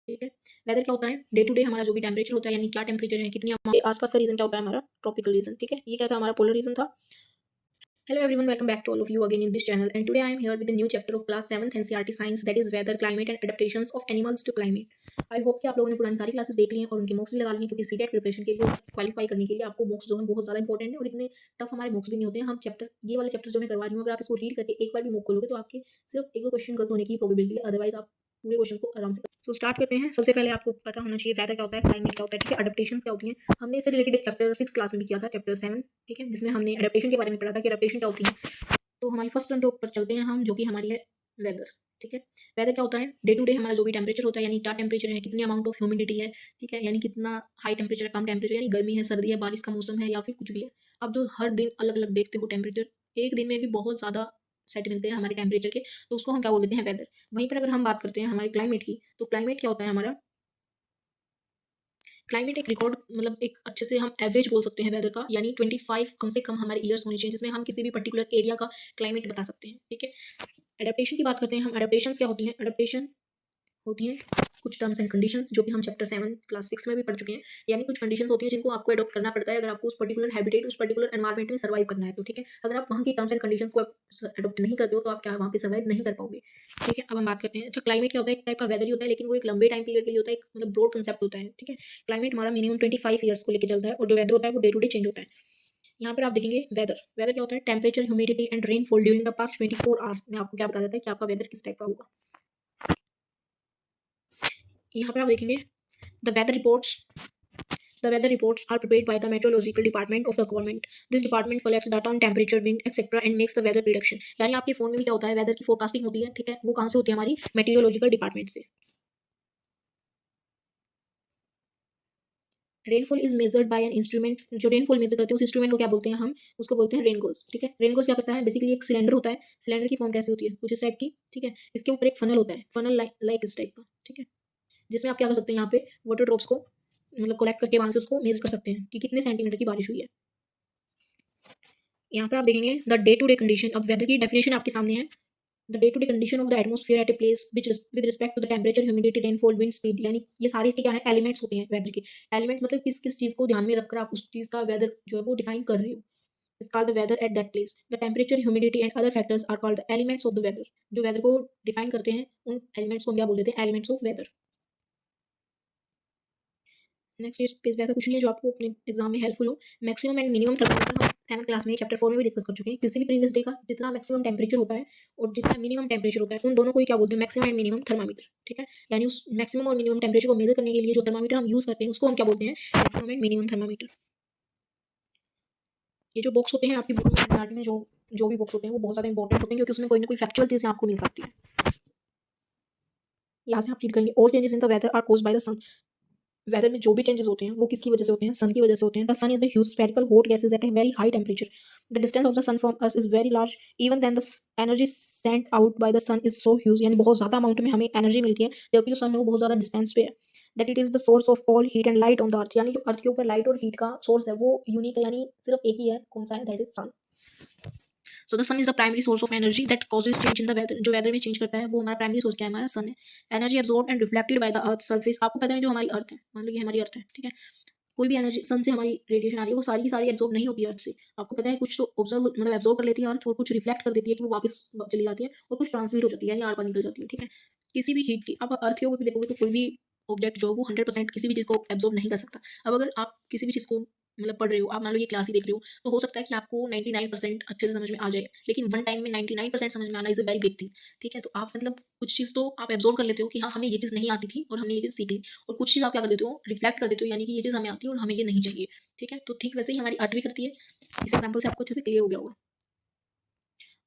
ठीक है। वेदर क्या होता है, डे टू डे हमारा जो भी टेम्परेचर होता है, यानी क्या टेम्परेचर है, कितनी अमाउंट, आसपास का रीजन क्या होता है हमारा ट्रॉपिकल रीजन। ठीक है, ये क्या था, हमारा पोलर रीजन था। Hello everyone, welcome back to all of you again in this channel, and today I am here with a new chapter of class 7th NCERT science, that is weather, climate and adaptations of animals to climate. I hope कि आप लोगों ने पुरानी सारी classes देख ली हैं और उनके मॉक्स भी लगा लिए हैं, क्योंकि सीटेट प्रिपरेशन के लिए क्वालिफाई करने के लिए आपको मॉक्स जो है बहुत ज़्यादा इंपॉर्टेंट है, और इतने टफ हमारे मॉक्स भी नहीं होते हैं। हम चैप्टर, ये वाले चैप्टर जो मैं करवा रही हूँ, अगर आप इसको रीड करके एक बार भी मॉक खोलोगे तो आपके सिर्फ एक दो क्वेश्चन गलत होने की प्रोबेबिलिटी है, अदरवाइज आप पूरे क्वेश्चन को आराम से। तो स्टार्ट करते हैं। सबसे पहले आपको पता होना चाहिए वेदर क्या होता है, क्लाइमेट क्या होता है, ठीक है, अडेप्टेशन क्या होती है। हमने इससे रिलेटेड एक चैप्टर 6 क्लास में भी किया था, चैप्टर 7, ठीक है, जिसमें हमने अडेप्टेशन के बारे में पढ़ा था कि अडेप्टेशन क्या होती है। तो हमारी फर्स्ट टर्म के ऊपर चलते हैं हम, जो कि हमारी है वेदर। ठीक है, वेदर क्या होता है, डे टू डे हमारा जो भी टेम्परेचर होता है, यानी क्या टेम्परेचर है, कितनी अमाउंट ऑफ ह्यूमिडिटी है, ठीक है, यानी कितना हाई टेम्परेचर है, कम टेम्परेचर, यानी गर्मी है, सर्दी है, बारिश का मौसम है, या फिर कुछ भी है। अब जो हर दिन अलग अलग देखते हो टेम्परेचर, एक दिन में भी बहुत ज़्यादा सेट मिलते हैं हमारे टेम्परेचर के, तो उसको हम क्या बोल देते हैं, वेदर। वहीं पर अगर हम बात करते हैं हमारे क्लाइमेट की, तो क्लाइमेट क्या होता है हमारा, क्लाइमेट एक रिकॉर्ड, मतलब एक अच्छे से हम एवरेज बोल सकते हैं वेदर का, यानी 25 कम से कम हमारे ईयर्स होनी चाहिए, जिसमें हम किसी भी पर्टिकुलर एरिया का क्लाइमेट बता सकते हैं। ठीक है, एडेप्टेशन की बात करते हैं हम। एडेप्टेशंस क्या होती हैं, एडेप्टेशन होती हैं कुछ टर्म्स एंड कंडीशंस, जो कि हम चैप्टर 7 क्लास 6 में भी पढ़ चुके हैं। यानी कुछ कंडीशंस होती हैं जिनको आपको अडॉप्ट करना पड़ता है, अगर आपको उस पर्टिकुलर हैबिटेट, उस पर्टिकुलर एनवायरनमेंट में सर्वाइव करना है तो। ठीक है, अगर आप वहाँ की टर्म्स एंड कंडीशंस को अडॉप्ट नहीं करते हो तो आप क्या वहाँ पे सर्वाइव नहीं कर पाओगे। ठीक है, अब हम बात करते हैं, अच्छा क्लाइमेट क्या होता है, एक टाइप का वेदर ही होता है, लेकिन वो एक लंबे टाइम पीरियड के लिए होता है, एक मतलब ब्रॉड कंसेप्ट होता है। ठीक है, क्लाइमेट हमारा मिनिमम 25 ईयर्स को लेकर चलता है, और जो वेदर होता है वो डे टू डे चेंज होता है। यहाँ पर आप देखेंगे वेदर, वेदर क्या होता है, temperature, humidity and rainfall during the past 24 hours में आपको क्या बता देता है कि आपका वेदर किस टाइप का होगा। यहाँ पर आप देखेंगे the weather reports, the weather reports are prepared by the meteorological department of the government. This department collects data on temperature, wind, etc. and makes the weather prediction. यानी आपके फोन में भी क्या होता है, वेदर की फोरकास्टिंग होती है। ठीक है, वो कहाँ से होती है, हमारी मेटीरियोलॉजिकल डिपार्टमेंट से। Rainfall is measured by an instrument, जो रेनफॉल मेजर करते हैं उस इंस्ट्रूमेंट को क्या बोलते हैं हम, उसको बोलते हैं रेनगोज। ठीक है, रेनगोज क्या करता है, बेसिकली एक सिलेंडर होता है। सिलेंडर की फॉर्म कैसी होती है, कुछ इस टाइप की। ठीक है, इसके ऊपर एक फनल होता है, फनल लाइक इस टाइप का। ठीक है, जिसमें आप क्या कर सकते हैं, यहाँ पे वाटर ड्रॉप्स को मतलब कलेक्ट करके वहां से उसको मेजर कर सकते हैं कि कितने सेंटीमीटर की बारिश हुई है। यहाँ पर आप देखेंगे the day to day condition. अब वेदर की डेफिनेशन आपके सामने है। The day to day condition of the atmosphere at a place with respect to the temperature, humidity, rainfall, wind speed, यानी ये सारे इसके क्या है, एलिमेंट्स होते हैं वेदर के। एलिमेंट्स मतलब किस किस चीज को ध्यान में रखकर आप उस चीज का वेदर जो है वो डिफाइन कर रहे हो। Is called the weather at that place. The temperature, humidity and other factors are called the elements of the weather. जो वेदर को डिफाइन करते हैं उन एलिमेंट्स को हम क्या बोल देते हैं, एलिमेंट्स ऑफ वेदर। नेक्स्ट इस पे ऐसा कुछ नहीं है जो आपको अपने एग्जाम में हेल्पफुल हो। मैक्सिमम एंड मिनिमम थर्मामीटर हम 7th क्लास में चैप्टर 4 में भी डिस्कस कर चुके हैं। किसी भी प्रीवियस डे का जितना मैक्सिमम टेम्परेचर होता है और जितना मिनिमम टेम्परेचर होता है, उन दोनों को ही क्या बोलते हैं, मैक्सिमम एंड मिनिमम थर्मामीटर। ठीक है, यानी उस मैक्सिमम और मिनिमम टेम्परेचर को मेजर करने के लिए जो थर्मामीटर हम यूज करते हैं उसको हम क्या बोलते हैं, मैक्सिमम एंड मिनिमम थर्मामीटर। ये जो बॉक्स होते हैं आपकी बुक में, एनसीईआरटी में जो जो भी बॉक्स होते हैं वो बहुत ज़्यादा इंपॉर्टेंट होते हैं, क्योंकि उसमें कोई ना कोई फैक्चुअल चीज़ें आपको मिल सकती है। यहाँ से आप रीड करेंगे, all changes in the weather are caused by the sun. Weather में जो भी चेंजेस होते हैं वो किसकी वजह से होते हैं, सन की वजह से होते हैं। The sun is the huge spherical hot gases at a very high temperature. The distance of the sun from us is very large, even then the energy sent out by the sun is so huge, यानी बहुत ज़्यादा amount में हमें energy मिलती है, जबकि जो सन है वो बहुत ज़्यादा डिस्टेंस पे है। That it is the source of all heat and light on the earth, यानी जो अर्थ के ऊपर लाइट और हीट का सोर्स है वो यूनिक है, यानी सिर्फ एक ही है, कौन सा है, that is sun. So the sun is the primary source of energy that causes change in the weather. जो वेदर में चेंज करता है वो हमारा प्राइमरी सोर्स क्या है, हमारा सन है। Energy absorb and reflected by the earth surface. आपको पता है जो हमारी अर्थ है, मान लो ये हमारी अर्थ है, ठीक है, कोई भी एनर्जी सन से हमारी रेडिएशन आ रही है वो सारी की सारी एब्जॉर्ब नहीं होती है अर्थ से। आपको पता है कुछ तो ऑब्जर्व मतलब एब्जॉर्ब कर लेती है अर्थ, और कुछ रिफ्लेक्ट कर देती है कि वो वापस चली जाती है, और कुछ ट्रांसमिट हो जाती है, यानी आर पार निकल जाती है। ठीक है, किसी भी हीट की आप अर्थ के ऊपर भी देखोगे तो कोई भी ऑब्जेक्ट जो है वो 100% किसी भी चीज़ को एब्जॉर्ब नहीं कर सकता। अब अगर आप किसी भी चीज़ को मतलब पढ़ रहे हो, आप मान लो ये क्लास ही देख रहे हो, तो हो सकता है कि आपको 99% अच्छे से समझ में आ जाए, लेकिन वन टाइम में 99% समझ में आना is a very big thing. ठीक है, तो आप मतलब कुछ चीज़ तो आप एब्जॉर्ब कर लेते हो कि हाँ हमें ये चीज़ नहीं आती थी और हमने ये चीज़ सीख ली, और कुछ चीज़ आप क्या कर देते हो, रिफ्लेक्ट कर देते हो, यानी कि ये चीज़ हमें आती है और हमें ये नहीं चाहिए। ठीक है, तो ठीक वैसे ही हमारी अर्थ भी करती है। इस एग्जाम्पल से आपको अच्छे से क्लियर हो गया होगा।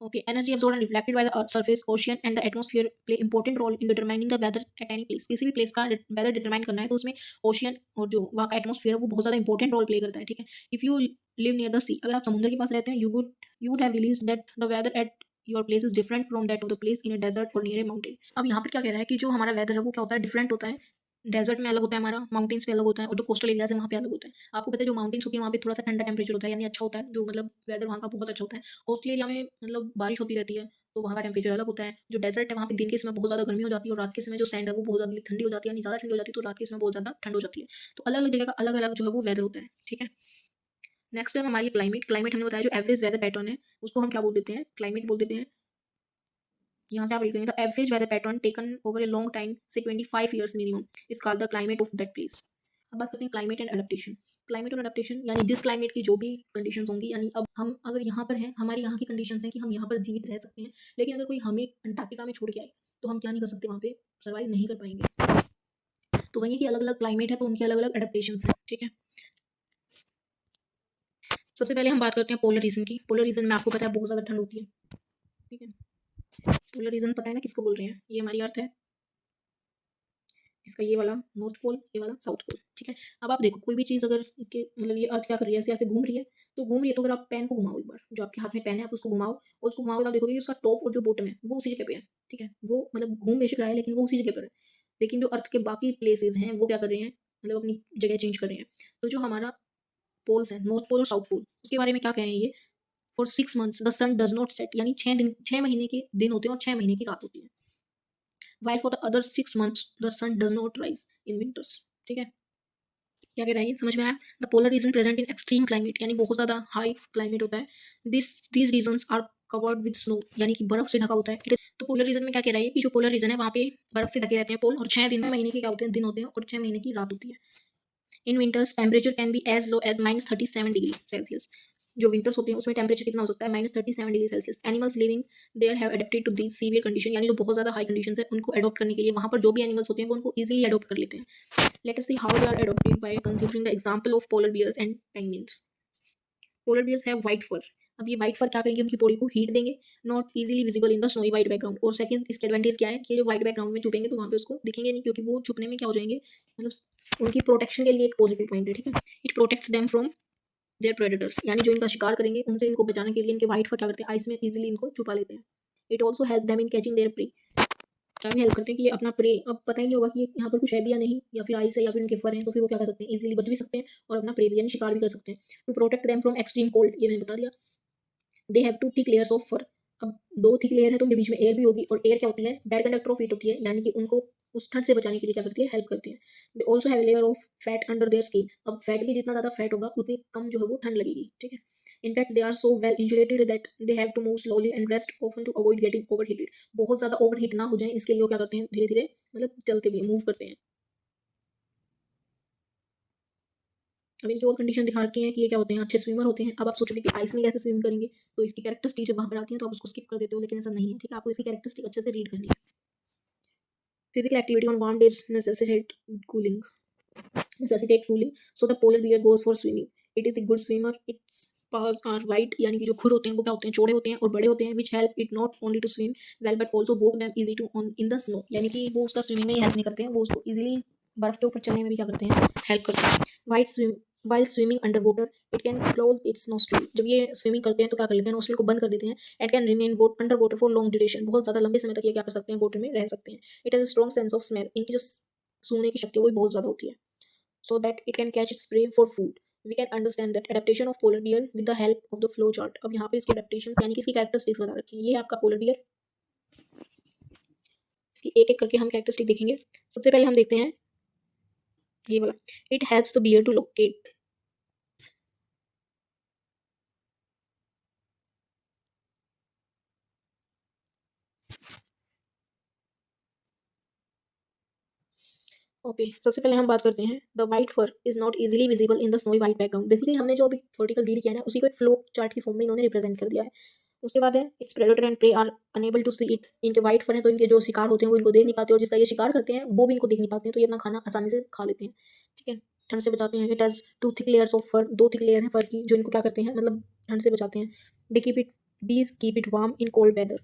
Okay, energy absorbed and reflected by the Earth's surface, ocean and the atmosphere play important role in determining the weather at any place. किसी भी प्लेस का वेदर डिटरमाइन करना है तो उसमें ओशियन और जो वहाँ का एटमोसफियर है वो बहुत ज़्यादा इंपॉर्टेंट रोल प्ले करता है। ठीक है, if you live near the sea, अगर आप समुद्र के पास रहते हैं, you would have realised that the weather at your place is different from that of the place in a desert और नियर ए माउंटेन। अब यहाँ पर क्या कह रहा है कि जो हमारा वेदर है वो क्या होता है, डिफरेंट होता है। डेजर्ट में अलग होता है हमारा, माउंटेन्स पे अलग होता है, और जो कोस्टल एरियाज है वहाँ पे अलग होता है। आपको पता है जो माउंटेन्स होती है वहाँ पे थोड़ा सा ठंडा टेम्परेचर होता है, यानी अच्छा होता है, जो मतलब वेदर वहाँ का बहुत अच्छा होता है। कोस्टल एरिया में मतलब बारिश होती रहती है, तो वहाँ का टेम्परेचर अलग होता है। जो डेज़र्ट है वहाँ पे दिन के समय बहुत ज़्यादा गर्मी हो जाती है और रात के समय जो सैंड है वो बहुत ज़्यादा ठंडी हो जाती है, यानी ज़्यादा ठंडी हो जाती है, तो रात के समय बहुत ज़्यादा ठंड हो जाती है। तो अलग-अलग जगह का अलग-अलग जो है वो वेदर होता है, ठीक है। नेक्स्ट है हमारी क्लाइमेट। क्लाइमेट हमने बताया जो एवरेज वेदर पैटर्न है, उसको हम क्या बोल देते हैं? क्लाइमेट बोल देते हैं। यहाँ से आप रीड करेंगे, the average weather pattern taken over a long time से 25 years minimum is called the climate of that place. अब बात करते हैं क्लाइमेट एंड अडेप्टेशन। क्लाइमेट और अडेप्टेशन यानी जिस क्लाइमेट की जो भी कंडीशंस होंगी, यानी अब हम अगर यहाँ पर हैं, हमारे यहाँ की कंडीशंस हैं कि हम यहाँ पर जीवित रह सकते हैं, लेकिन अगर कोई हमें अंटार्कटिका में छोड़ के आए तो हम क्या नहीं कर सकते, वहाँ पे सर्वाइव नहीं कर पाएंगे। तो वहीं की अलग अलग क्लाइमेट है तो उनकी अलग अलग अडेप्टेशंस हैं, ठीक है। सबसे पहले हम बात करते हैं पोलर रीजन की। पोलर रीजन में आपको पता है बहुत ज़्यादा ठंड होती है, ठीक है। पोलर रीजन पता है ना किसको बोल रहे हैं? ये हमारी अर्थ है, इसका ये वाला नॉर्थ पोल, ये वाला साउथ पोल, ठीक है। अब आप देखो कोई भी चीज़ अगर इसके मतलब ये अर्थ क्या कर रही है, ऐसे ऐसे घूम रही है, तो घूम रही है तो अगर आप पेन को घुमाओ एक बार, जो आपके हाथ में पेन है आप उसको घुमाओ और उसको घुमाओगे तो आप देखोगे कि उसका टॉप और जो बॉटम है वो उसी जगह पे है, ठीक है। वो मतलब घूम बेशक रहा है लेकिन वो उसी जगह पर है। लेकिन जो अर्थ के बाकी प्लेसेस हैं वो क्या कर रहे हैं, मतलब अपनी जगह चेंज कर रहे हैं। तो जो हमारा पोल्स हैं, नॉर्थ पोल और साउथ पोल, उसके बारे में क्या कह रहे हैं ये? For 6 months the sun does not set, यानी 6 महीने के दिन होते हैं और 6 महीने की रात होती है। While for the other 6 months the sun does not rise in winters, ठीक है। क्या कह रहा है ये समझ में आया? The polar region present in extreme climate, यानी बहुत ज़्यादा हाई क्लाइमेट होता है। These regions are covered with snow, यानी कि बर्फ से ढका होता है। तो पोलर रीजन में क्या कह रहा है कि जो पोलर रीजन है वहाँ पे बर्फ से ढके रहते हैं पोल, और 6 महीने के क्या होते हैं, दिन होते हैं, और 6 महीने की रात होती है। In winters temperature can be as low as -37 degree Celsius. जो विंटर्स होते हैं उसमें टेम्परेचर कितना हो सकता है? -37 degree Celsius. Animals living there have adapted to these severe condition, यानी जो बहुत ज़्यादा हाई कंडीशन है उनको अडॉप्ट करने के लिए वहाँ पर जो भी एनिमल्स होते हैं वो उनको ईजिली अडॉप्ट कर लेते हैं। Let us see how they are adopted by considering the example of polar bears and penguins. Polar bears have white fur. अब ये व्हाइट फर क्या करेंगे, उनकी बॉडी को हीट देंगे, not easily visible in the snowy white background. और second इसके advantage क्या है कि जो व्हाइट बैकग्राउंड में छुपेंगे तो वहाँ पे उसको दिखेंगे नहीं, क्योंकि वो छुपने में क्या हो जाएंगे, मतलब उनकी प्रोटेक्शन के लिए एक पॉजिटिव पॉइंट है, ठीक है। It protects them from their predators, यानी जो इनका शिकार करेंगे उनसे इनको बचाने के लिए इनके व्हाइट फर क्या करते हैं, आइस में इजीली इनको छुपा लेते हैं। It also help them in catching there pray, क्या भी हेल्प करते हैं कि ये अपना प्रे, अब पता ही नहीं होगा कि ये यहाँ पर कुछ है भी या नहीं, या फिर आइस है या फिर इनके फर हैं, तो फिर वो क्या कर सकते हैं, इजीली बच भी सकते हैं और अपना प्रे भी यानी शिकार भी कर सकते हैं। To protect them from extreme cold, ये मैंने बता दिया। They have two thick layers of fur. अब 2 थिक लेयर है तो उनके बीच में एयर भी होगी, और एयर क्या होती है, बैड कंडक्टर ऑफ हीट होती है, यानी कि उनको उस ठंड से बचाने के लिए क्या करती है, हेल्प करती है। They also have layer of fat under their skin. अब फैट भी जितना ज़्यादा फैट होगा उतनी कम जो है वो ठंड लगेगी, ठीक है। In fact they are so well insulated that they have to move slowly and rest often to avoid getting overheated. बहुत ज़्यादा ओवरहीट ना हो जाए इसके लिए वो क्या करते हैं, धीरे धीरे मतलब चलते भी मूव करते हैं। अब इनकी और कंडीशन दिखा रखी है कि ये क्या होते हैं, अच्छे स्विमर होते हैं। अब आप सोचोगे कि आइस में कैसे स्विम करेंगे, तो इसकी कैरेक्टरिस्टिक जब वहाँ पर आती है तो आप उसको स्किप कर देते हो, लेकिन ऐसा नहीं है, ठीक है। आपको इसकी कैरेक्टरिस्टिक अच्छे से रीड करनी है। Physical activity on warm days necessitate cooling, so the polar bear goes for swimming. It is a good swimmer. Its paws are white, यानी कि जो खुर होते हैं वो क्या होते हैं, चौड़े होते हैं और बड़े होते हैं, which help it not only to swim well but also walk them easy to on in the snow, यानी कि वो उसका स्विमिंग में ही हेल्प नहीं करते हैं, वो उसको इजीली बर्फ के ऊपर चलने में भी क्या करते हैं, हेल्प करते हैं। White swim while swimming underwater it can close its nostril, जब ये स्विमिंग करते हैं तो क्या कर लेते हैं, नोस्ट्रिल को बंद कर देते हैं। And can remain under water for long duration, बहुत ज़्यादा लंबे समय तक ये क्या कर सकते हैं, वाटर में रह सकते हैं। It has a strong sense of smell, इनकी जो सूंघने की शक्ति है वो भी बहुत ज़्यादा होती है, so that it can catch its prey for food. We can understand that adaptation of polar bear with the help of the flow chart. अब यहाँ पे इसकी adaptations यानी कि इसकी characteristics बता रखी है। ये है आपका polar bear, इसकी एक एक करके हम characteristic देखेंगे। सबसे पहले हम देखते हैं ये वाला, it helps the bear to locate। Okay सबसे पहले हम बात करते हैं the white fur is not easily visible in the snowy white background. Basically हमने जो अभी थ्योरेटिकल रीड किया है ना उसी को एक फ्लो चार्ट की फॉर्म में इन्होंने रिप्रेजेंट कर दिया है। उसके बाद है its predator and prey are unable to see it. इनके वाइट फर हैं तो इनके जो शिकार होते हैं वो इनको देख नहीं पाते, और जिसका ये शिकार करते हैं वो भी इनको देख नहीं पाते हैं, तो ये अपना खाना आसानी से खा लेते हैं, ठीक है। ठंड से बचाते हैं। It has 2 thick layers of fur, 2 thick layer हैं फर की जो इनको क्या करते हैं, मतलब ठंड से बचाते हैं। They keep it these keep it warm in cold weather.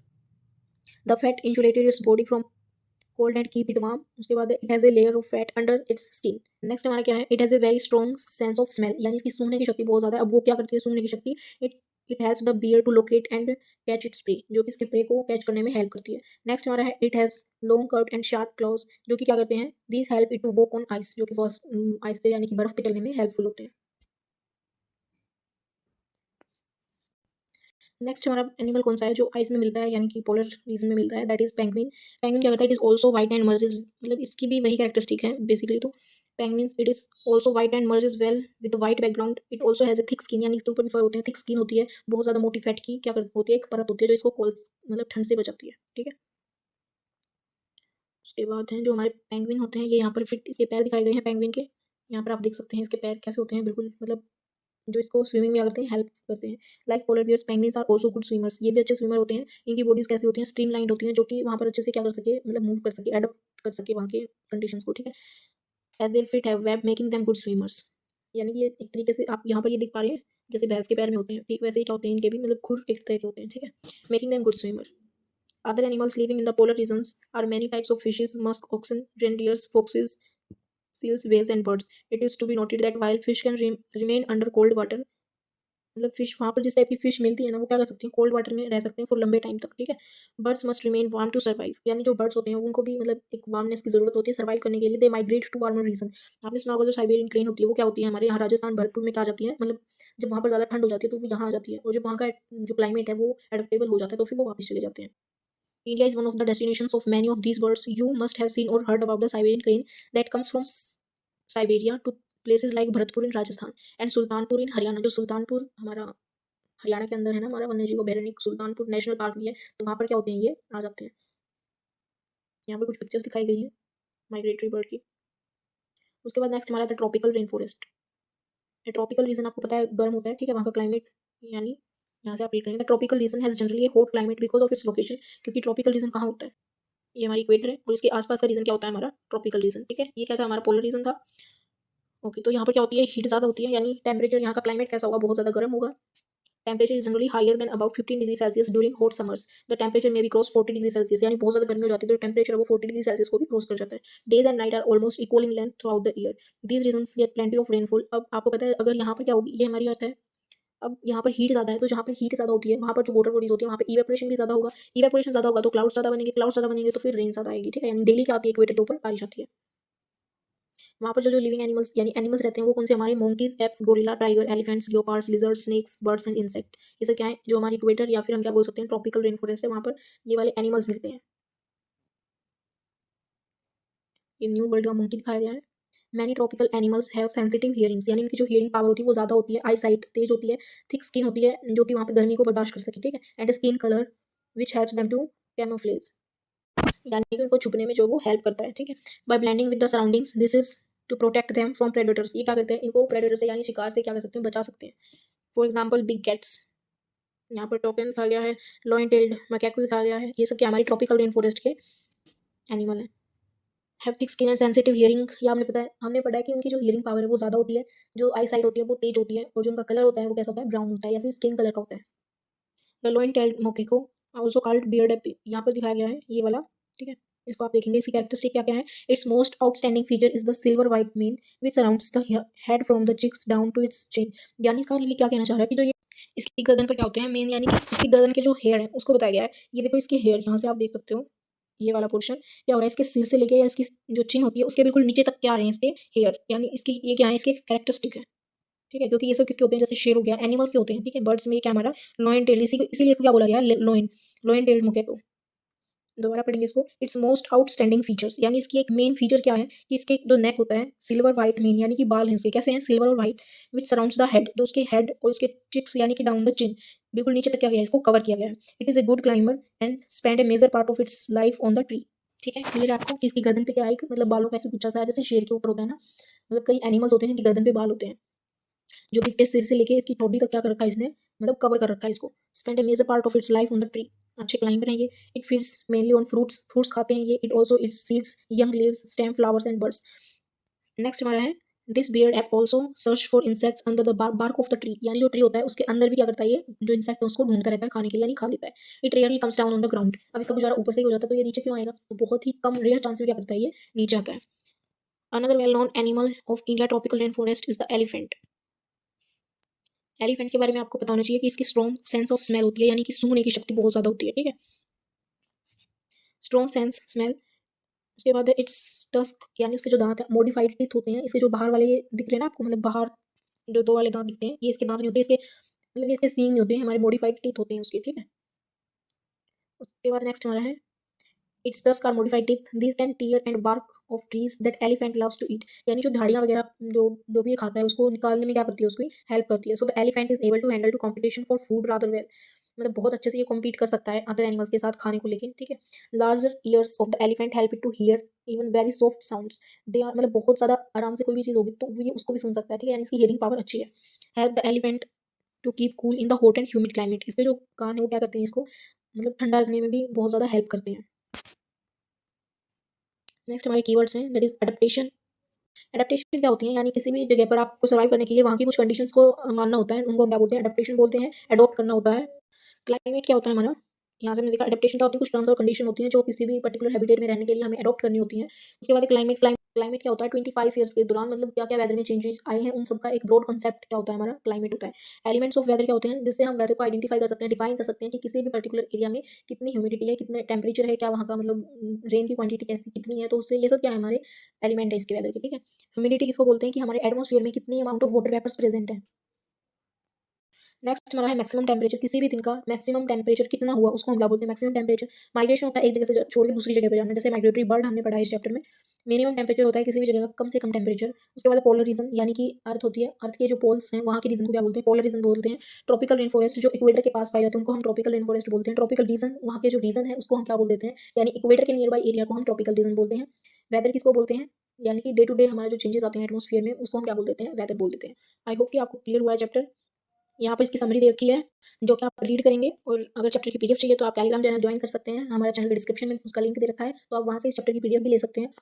The fat insulated its body from cold and keep it warm. उसके बाद it has a layer of fat under its skin. Next हमारा क्या है, it has a very strong sense of smell, यानी इसकी सूंघने की शक्ति बहुत ज़्यादा है। अब वो क्या करती है सूंघने की शक्ति, it it has the bear to locate and catch its prey, जो कि इसके प्रे को कैच करने में हेल्प करती है। नेक्स्ट हमारा है it has long curve and sharp claws, जो कि क्या करते हैं, these help it to walk on ice, जो कि आइस पे यानी कि बर्फ पे चलने में हेल्पफुल होते हैं। नेक्स्ट हमारा एनिमल कौन सा है जो आइस में मिलता है यानी कि पोलर रीजन में मिलता है, दैट इज पेंगुइन। पेंगुइन क्या करता है, it is also white and merges, मतलब इसकी भी वही कैरेक्टरिस्टिक है बेसिकली। तो penguins it is also white and merges well with white background, it also has a thick skin, यानी इसके ऊपर भी फर होते हैं, थिक स्किन होती है, बहुत ज़्यादा मोटी फैट की क्या होती है, एक परत होती है जो इसको कोल्ड मतलब ठंड से बचाती है, ठीक है। उसके बाद हैं जो हमारे पेंगुइन होते हैं, ये यहाँ पर फिट इसके पैर दिखाए गए हैं पेंगुइन के, यहाँ पर आप देख सकते हैं इसके पैर कैसे होते हैं, बिल्कुल मतलब जो इसको स्विमिंग में क्या करते हैं, हेल्प करते हैं। Like polar bears penguins are also good swimmers, ये भी अच्छे स्विमर होते हैं। इनकी बॉडीज कैसी होती हैं, स्ट्रीमलाइंड होती हैं, जो कि वहाँ पर अच्छे से क्या कर सके, मतलब मूव कर सके, एडप्ट कर सके वहाँ के कंडीशंस को, ठीक है। As their feet have web making them good swimmers, यानी कि ये एक तरीके से आप यहाँ पर ये देख पा रहे हैं, जैसे भैंस के पैर में होते हैं, ठीक वैसे ही क्या होते हैं इनके भी, मतलब खुर एक तरह के होते हैं, ठीक है। Making them good swimmer. Other animals living in the polar regions are many types of fishes, musk oxen, reindeers, foxes, seals, whales, and birds. It is to be noted that while fish can remain under cold water, मतलब fish वहाँ पर जिस type की fish मिलती है ना, वो क्या कर सकती हैं, कोल्ड वाटर में रह सकते हैं फॉर लंबे टाइम तक, ठीक है। Birds must remain warm to survive, यानी जो बर्ड्स होते हैं उनको भी मतलब एक वार्मनेस की जरूरत होती है सर्वाइव करने के लिए। They migrate to warmer region. आपने सुना होगा जो साइबेरियन क्रेन होती है वो क्या होती है, हमारे यहाँ राजस्थान भरतपुर में क्या आ जाती है, मतलब जब वहाँ पर ज़्यादा ठंड हो जाती है तो वो यहाँ आ जाती है, और जब वहाँ का जो क्लाइमेट है वो एडेप्टेबल हो जाता है तो फिर वो वापस चले जाते हैं। India is one of the destinations of many of these birds. You must have seen or heard about the Siberian crane that comes from Siberia to places like Bharatpur in Rajasthan and Sultanpur in Haryana. जो सुल्तानपुर हमारा हरियाणा के अंदर है ना, हमारा वन्यजीव अभयारण्य Sultanpur national park भी है, तो वहाँ पर क्या होते हैं, ये आ जाते हैं। यहाँ पर कुछ पिक्चर्स दिखाई गई हैं माइग्रेटरी बर्ड की। उसके बाद नेक्स्ट हमारा था tropical rain forest. Tropical region आपको पता है गर्म होता है, ठीक है, वहाँ का क्लाइमेट, यानी यहाँ से आप रीड करेंगे tropical region has generally hot climate because of its location. क्योंकि ट्रॉपिकल रीजन कहाँ होता है, ये हमारी इक्वेटर है, और इसके आसपास का रीजन क्या होता है, हमारा ट्रॉपिकल रीजन, ठीक है। ये क्या था, हमारा पोलर रीजन था। ओके, तो यहाँ पर क्या होती है, हीट ज़्यादा होती है, यानी टेम्परेचर यहाँ का क्लाइमेट कैसा होगा, बहुत ज़्यादा गर्म होगा। Temperature is generally higher than about 15 degree Celsius during hot summers. The temperature में भी क्रॉस 40 डिग्री सेल्सियस, यानी बहुत ज़्यादा गर्मी हो जाती है तो टेम्परेचर वो 40 डिग्री सेल्सियस को भी क्रॉस कर जाता है। Days and night are almost equal in length throughout the year. These regions get plenty of rainfall. अब आपको पता है अगर यहाँ पर क्या होगी, ये हमारी अर्थ है, अब यहाँ पर हीट ज़्यादा है, तो जहाँ पर हीट ज़्यादा होती है वहाँ पर जो वाटर बॉडीज होती है वहाँ पे इवेपोरेशन भी ज़्यादा होगा। इवेपोरेशन ज़्यादा होगा तो क्लाउड ज़्यादा बनेंगे, क्लाउड ज़्यादा बनेंगे तो फिर रेन ज़्यादा आएगी, ठीक है। यानी डेली क्या आती है, इक्वेटर के ऊपर बारिश आती है। वहाँ पर जो जो लिविंग एनिमल्स यानी एनिमल्स रहते हैं वो कौन से, हमारे monkeys, apes, gorilla, tiger, elephants, leopards, lizards, snakes, birds and insect. ये सब क्या है, जो हमारी इक्वेटर या फिर हम क्या बोल सकते हैं ट्रॉपिकल रेन फॉरेस्ट है, वहाँ पर ये वाले एनिमल्स मिलते हैं। ये न्यू वर्ल्ड का मोंकी दिखाया गया है। Many tropical animals have sensitive hearings, यानी इनकी जो हियरिंग पावर होती है वो ज़्यादा होती है, आई साइट तेज होती है, थिक स्किन होती है जो कि वहाँ पे गर्मी को बर्दाश्त कर सके, ठीक है। And skin colour which helps them to camouflage, यानी कि उनको छुपने में जो वो हेल्प करता है, ठीक है। By blending with the surroundings this is to protect them from predators. ये क्या करते हैं, इनको प्रेडेटर से यानी शिकार से क्या कर सकते हैं, बचा सकते हैं। फॉर एग्जाम्पल बिग कैट्स, यहाँ पर टोकन दिखाया गया है, लॉइन टेल्ड मैकेकू दिखाया गया है, ये सब क्या हमारी ट्रॉपिकल रेन फॉरेस्ट के एनिमल है। Have thick skin and sensitive hearing, ये हमने पता है, हमने पढ़ा है कि उनकी जो हियरिंग पावर है वो ज़्यादा होती है, जो आई साइट होती है वो तेज होती है, और जो उनका कलर होता है वो कैसा होता है, ब्राउन होता है या फिर स्किन कलर का होता है। The lion tailed macaque also called bearded ape, यहाँ पर दिखाया गया है ये वाला, ठीक है। इसको आप देखेंगे, इसकी कैरेक्टरिस्टिक क्या क्या है। Its most outstanding feature is the silver white mane which surrounds the head from the cheeks down to its chin. यानी इसका मतलब क्या कहना चाह रहा है कि जो ये इसकी गर्दन पर क्या होते हैं मेन, यानी कि इसकी गर्दन के जो हेयर है उसको बताया गया है। ये देखो इसके हेयर, यहाँ से आप देख सकते हो ये वाला पोर्शन क्या हो रहा है, इसके सिर से लेके या इसकी जो चिन होती है उसके बिल्कुल नीचे तक क्या आ रहे हैं इसके हेयर, यानी इसकी ये क्या है, इसके कैरेक्टरिस्टिक है, ठीक है। क्योंकि ये सब किसके होते हैं, जैसे शेर हो गया, एनिमल्स के होते हैं, ठीक है। बर्ड्स में क्या हमारा लॉइन टेल, इसीलिए इसको क्या बोला गया है, लॉइन लॉइन टेल्ड मोकेको। दोबारा पढ़ेंगे इसको, इट्स मोस्ट आउटस्टैंडिंग फीचर्स, यानी इसकी एक मेन फीचर क्या है कि इसके जो नेक होता है सिल्वर वाइट मेन, यानी कि बाल हैं उसके कैसे हैं, सिल्वर और white, which surrounds the head, जो उसके हेड और उसके चिक्स यानी कि डाउन द चिन बिल्कुल नीचे तक क्या गया है, इसको कवर किया गया है। It is a good climber and spend a major part of its life on the tree, ठीक है। क्लियर है आपको कि इसकी गर्दन पे क्या है, मतलब बालों का ऐसे गुच्छा सा है जैसे शेर के ऊपर होता है ना, मतलब कई एनिमल्स होते हैं जिनकी गर्दन पे बाल होते हैं, जो कि इसके सिर से लेके इसकी ठोडी तक क्या कर रखा है इसने, मतलब कवर कर रखा है इसको। Spend a major part of its life on the tree, अच्छे क्लाइंबर हैं ये। It feeds mainly on fruits, fruits खाते हैं ये। It also eats seeds, young leaves, stem, flowers and birds. Next हमारा है this beard ape also search for insects under the bark of the tree, यानी जो tree होता है उसके अंदर भी क्या करता है ये, जो इंसेक्ट है उसको ढूंढता रहता है खाने के लिए, यानी खा लेता है। It rarely comes down on the ground, अब इसका गुजारा ऊपर से ही हो जाता है तो ये नीचे क्यों आएगा, तो बहुत ही कम रेयर चांस में क्या करता है ये नीचे आता है। Another well known animal of India tropical rain forest is the elephant. Elephant के बारे में आपको पता होना चाहिए कि इसकी स्ट्रॉन्ग सेंस ऑफ स्मेल होती है, यानी कि सूंघने की शक्ति बहुत ज़्यादा होती है, ठीक है। Strong sense smell. उसके बाद है इट्स टस्क, यानी उसके जो दांत है मॉडिफाइड टीथ होते हैं, इसके जो बाहर वाले ये दिख रहे हैं ना आपको, मतलब बाहर जो दो वाले दांत दिखते हैं ये इसके दांत नहीं होते, इसके मतलब ये इसके सींग नहीं होते हैं, हमारे मॉडिफाइड टीथ होते हैं उसके, ठीक है। उसके बाद नेक्स्ट हमारा है its tusk are modified teeth this can tear and bark off trees that elephant loves to eat. यानी जो झाड़ियाँ वगैरह जो जो भी ये खाता है उसको निकालने में क्या करती है, उसकी हेल्प करती है। So the elephant is able to handle to competition for food rather well. मतलब बहुत अच्छे से ये कॉम्पीट कर सकता है अदर एनिमल्स के साथ खाने को लेके, ठीक है। Larger ears of the elephant help it to hear even very soft sounds. They are मतलब बहुत ज़्यादा आराम से कोई भी चीज़ होगी तो वो ये उसको भी सुन सकता है, ठीक है। यानी इसकी हियरिंग पावर अच्छी है। Help the elephant to keep cool in the hot and humid climate. इसके जो कान है वो क्या करते हैं, इसको मतलब ठंडा रखने में भी बहुत ज़्यादा हेल्प करते हैं। नेक्स्ट हमारे कीवर्ड्स हैं दैट इज एडेप्टेशन। एडेप्टेशन क्या होती है, यानी किसी भी जगह पर आपको सर्वाइव करने के लिए वहाँ की कुछ कंडीशंस को मानना होता है, उनको हम क्या बोलते हैं, एडेप्टेशन बोलते हैं। एडॉप्ट करना होता है। क्लाइमेट क्या होता है हमारा, यहाँ से हमने देखा एडेप्टेशन क्या होती है, कुछ टर्म्स और कंडीशन होती हैं जो किसी भी पर्टिकुलर हैबिटेट में रहने के लिए हमें अडॉप्ट करनी होती हैं। उसके बाद क्लाइमेट क्या होता है, 25 ईयर्स के दौरान मतलब क्या क्या वेदर में चेंजेस आए हैं उन सबका एक ब्रॉड कंसेप्ट क्या होता है, हमारा क्लाइमेट होता है। एलिमेंट्स ऑफ वेदर क्या होते हैं, जिससे हम वेदर को आइडेंटिफाई कर सकते हैं, डिफाइन कर सकते हैं कि किसी भी पर्टिकुलर एरिया में कितनी ह्यूमिडिटी है, कितने टेम्परेचर है, क्या वहाँ का मतलब रेन की क्वांटिटी कैसी कितनी है, तो उससे ये सब क्या है, हमारे एलिमेंट है इसके वेदर के, ठीक है। ह्यूमिडिटी किसको बोलते हैं, कि हमारे एटमॉस्फेयर में कितनी amount of water vapours present है। नेक्स्ट हमारा है मैक्सिमम टेम्परेचर, किसी भी दिन का मैक्सिमम टेम्परेचर कितना हुआ उसको हम क्या बोलते हैं, मैक्सिमम टेम्परेचर। माइग्रेशन होता है एक जगह से छोड़ के दूसरी जगह पे जाना, जैसे माइग्रेटरी बर्ड हमने पढ़ा है इस चैप्टर में। मिनिमम टेम्परेचर होता है किसी भी जगह का कम से कम टेम्परेचर। उसके बाद पोलर रीजन, यानी कि अर्थ होती है, अर्थ के जो पोल्स हैं वहाँ के रीजन को क्या बोलते हैं, पोलर रीजन बोलते हैं। ट्रॉपिकल रेन फॉरेस्ट जो इक्वेटर के पास पाए जाते हैं उनको हम ट्रॉपिकल रेन फॉरेस्ट बोलते हैं। ट्रॉपिकल रीजन वहाँ के जो रीजन है उसको हम क्या बोल देते हैं, यानी इक्वेटर के नियर बाई एरिया को हम ट्रॉपिकल रीजन बोलते हैं। वेदर किसको बोलते हैं, यानी कि डे टू डे हमारा जो चेंजेस आते हैं एटमॉस्फेयर में उसको हम क्या बोल देते हैं, वेदर बोल देते हैं। आई होप कि आपको क्लियर हुआ है चैप्टर। यहाँ पे इसकी समरी दे रखी है जो कि आप रीड करेंगे, और अगर चैप्टर की पीडीएफ चाहिए तो आप टेलीग्राम चैनल ज्वाइन कर सकते हैं, हमारा चैनल के डिस्क्रिप्शन में उसका लिंक दे रखा है, तो आप वहाँ से इस चैप्टर की पीडीएफ भी ले सकते हैं।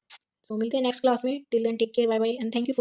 सो मिलते हैं नेक्स्ट क्लास में, till then take care, bye bye and thank you for